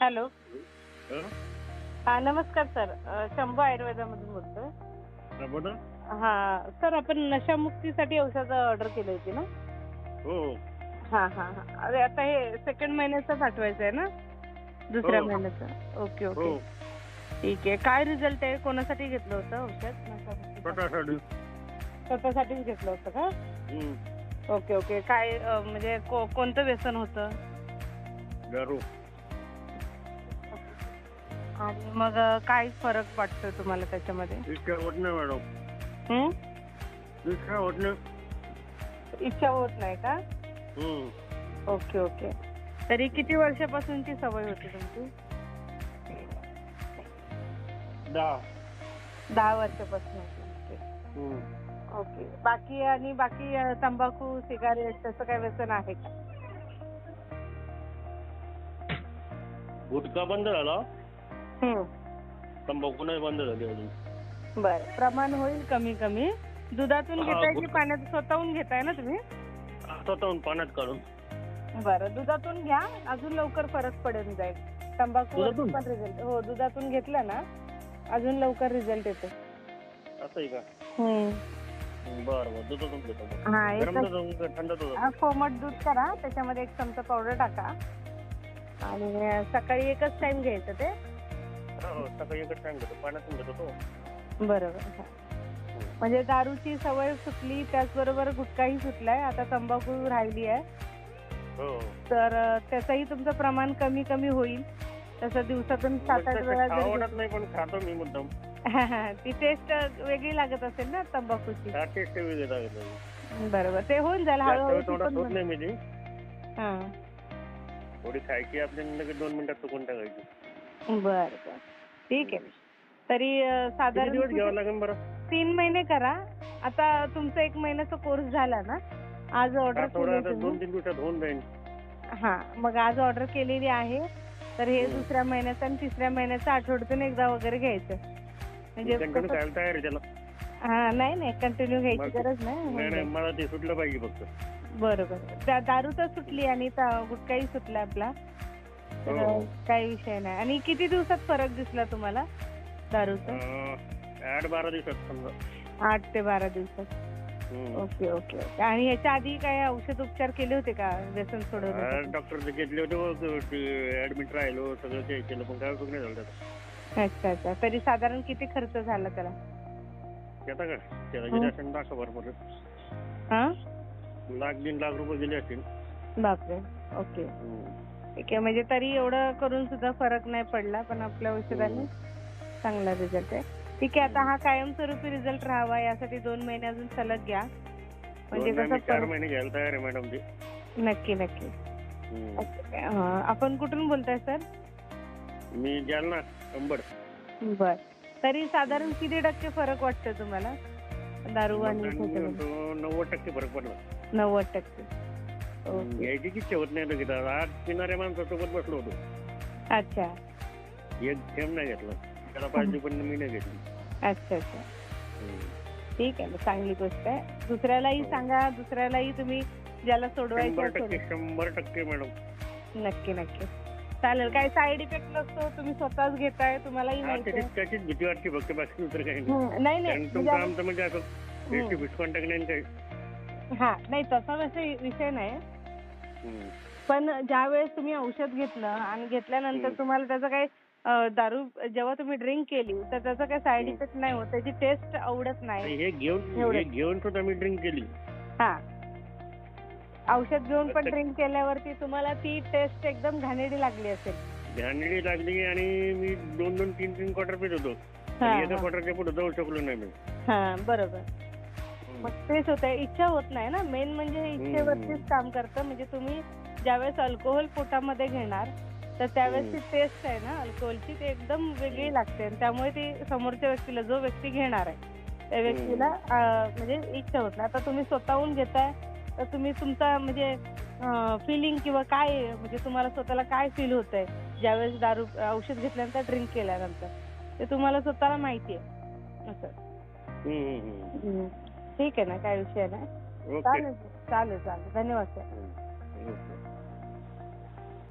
Hello. हं? हा नमस्कार सर. शंभू आयुर्वेदामधून बोलतोय. हा, बोला. हा सर, आपण नशामुक्तीसाठी औषधं ऑर्डर केली होती ना? हो हा हा हा. अरे आता हे सेकंड महिन्याचं पाठवायचं आहे ना? दुसऱ्या हो महिन्याचं. ओके हो ओके. ठीक आहे. काय रिझल्ट आहे? कोणासाठी घेतलं होतं औषध? नशामुक्तीसाठी. स्वतःसाठी. स्वतःसाठीच घेतलं होतं का? हं. Okay okay. काय म्हणजे कोणतं व्यसन होतं? दारू. आणि मग काय फरक वाटतोय तुम्हाला त्याच्यामध्ये? इच्छा होत नाही मॅडम. हं? इच्छा होत नाही. इच्छा होत नाही का? हं. Okay okay. तरी किती वर्षापासूनची सवय होती तुमची? 10. 10 वर्षापासून होती. ओके. हं. ओके. बाकी तंबाखू, सिगारेट तसं काय व्यसन आहे का? गुटखा बंद झाला, हं. तंबाखू नाही बंद झाली अजून. बरं. प्रमाण होईल कमी कमी. दुधातून हा, घेताय की गुटखा. पाण्यात स्वतःहून घेताय ना तुम्ही? स्वतःहून पाण्यात काढून. बरं. दुधातून घ्या. अजून लवकर फरक पडून जाईल. तंबाखूवरती दुधातून? पण रिझल्ट. हो, दुधातून घेतलं ना अजून लवकर रिझल्ट येतो. असं आहे का? हं. बरं बरं, दुधातून घेतो मग. हा, गरम एकच दूध का थंड दूध? कोमट दूध करा. त्याच्यामध्ये 1 चमचा पावडर टाका आणि सकाळी एकच टाइम घ्यायचं ते. हो, सकाळी एकच टाइम घेतो, पाण्यातून घेतो तो. बरोबर. हा. म्हणजे दारूची सवय सुटली, त्याचबरोबर गुटखाही सुटलाय. आता तंबाखू राहिली आहे. हो. तर त्याचंही तुमचं प्रमाण कमी कमी होईल. तसं दिवसातून 7-8 वेळा जरी आवडत नाही पण खातो मी मुद्दाम. ती टेस्ट वेगळी लागत असेल ना तंबाखूची. हा, टेस्ट वेगळी लागत. बरोबर. ते होऊन जाईल हळूहळू. ती तोंडात पण होत नाही मी. हां. थोडी खायची आपल्याला, लगेच 2 मिनिटात चुकून टाकायची. बरं बरं. ठीक आहे. तरी किती साधारण दिवस घ्यावं लागेल बरं? 3 महिने करा. आता तुमचा 1 महिन्याचा कोर्स झाला ना? आज ऑर्डर थोडा केली तुम्ही? 2-3 दिवसात होऊन जाईल. हां. मग आज ऑर्डर केलेली आहे. तर हे दुसऱ्या महिन्याचं आणि तिसऱ्या महिन्याचं आठवड्यातून एकदा वगैरे घ्यायचं. म्हणजे कंटिन्यू खायला तयार आहे त्याला. हां. नाही कंटिन्यू घ्यायची गरज नाही नाही. मला ते सुटलं पाहिजे फक्त. बरोबर. दारू तर सुटली आणि गुटखाही सुटला आपला. तर हो. काही विषय नाही. आणि किती दिवसात फरक दिसला तुम्हाला दारूचा? 8-12 दिवसात समजा. 8 ते 12 दिवसात. हम्म. Okay okay okay. आणि ह्याच्या आधी काय औषध उपचार केले होते का व्यसन सोडवण्यासाठी? डॉक्टरचे घेतले होते, ऍडमिट राहिलो, सगळं ते केलं पण काय उपयोग नाही झाला त्याचा. अच्छा अच्छा. तरी साधारण किती खर्च झाला त्याला? त्याचा का त्याला गेले असेल $1,00,000 परत. हां? $1,00,000-1,50,000 गेले असतील. बापरे. ओके. ठीक आहे. म्हणजे तरी एवढं करून सुद्धा फरक नाही पडला, पण आपल्या औषधाने चांगला रिझल्ट आहे. ठीक आहे. आता हा कायमस्वरूपी रिझल्ट राहावा यासाठी 2 महिने अजून सलग घ्या. म्हणजे कसं 4 महिने घ्यायला तयार आहे मॅडम ते. नक्की नक्की. आपण कुठून बोलताय सर? मी जालना, अंबड. बर. तरी साधारण किती टक्के फरक वाटतोय तुम्हाला दारू आणि ह्याच्यामध्ये? 90% फरक पडला. 90%. ओके. घ्यायची इच्छा होत नाही लगेच. आज पिणाऱ्या माणसासोबत बसलो होतो. अच्छा. एक थेंब नाही घेतला. त्याला पाहिजे पण मी नाही घेतली. अच्छा अच्छा. ठीक आहे. चांगली गोष्ट आहे. दुसऱ्यालाही सांगा. दुसऱ्यालाही तुम्ही ज्याला सोडवायचं असेल. 100% मॅडम. नक्की नक्की. चालेल. काही साईड इफेक्ट नसतो. तुम्ही स्वतःच घेताय, तुम्हालाही माहिती आहे. त्याचीच भीती वाटते फक्त, बाकी दुसरं काही नाही. नाही कारण तुमचं आमचं म्हणजे असं फेस टू फेस कॉन्टॅक्ट नाही काही. हा नाही तसा विषय नाही. पण ज्या वेळेस तुम्ही औषध घेतलं आणि घेतल्यानंतर तुम्हाला त्याचं काही दारू जेव्हा तुम्ही ड्रिंक केली तर त्याचा काही साईड इफेक्ट नाही होत. त्याची टेस्ट आवडत नाही. हे घेऊन सुद्धा मी ड्रिंक केली. हा. औषध घेऊन पण ड्रिंक केल्यावरती तुम्हाला ती टेस्ट एकदम घाणेरडी लागली असेल. घाणेरडी लागली आणि मी 2-3 क्वार्टर पित होतो. एका क्वार्टरच्या पुढे जाऊ शकलो नाही मी. हा बरोबर. मग तेच होतंय. इच्छा होत नाही ना. मेन म्हणजे इच्छेवरतीच काम करतं. म्हणजे तुम्ही ज्यावेळेस अल्कोहोल पोटामध्ये घेणार तर त्यावेळेस ती टेस्ट आहे ना अल्कोहोलची ती एकदम वेगळी लागते. आणि त्यामुळे ती समोरच्या व्यक्तीला, जो व्यक्ती घेणार आहे त्या व्यक्तीला म्हणजे इच्छा होत नाही. आता तुम्ही स्वतःहून घेताय तर तुम्ही तुमचा म्हणजे फिलिंग किंवा काय म्हणजे तुम्हाला स्वतःला काय फील होतंय ज्यावेळेस दारू औषध घेतल्यानंतर, ड्रिंक केल्यानंतर, ते तुम्हाला स्वतःला माहिती आहे असं. ठीक आहे ना. काय विषय नाही. चालेल चालेल चालेल. धन्यवाद सर.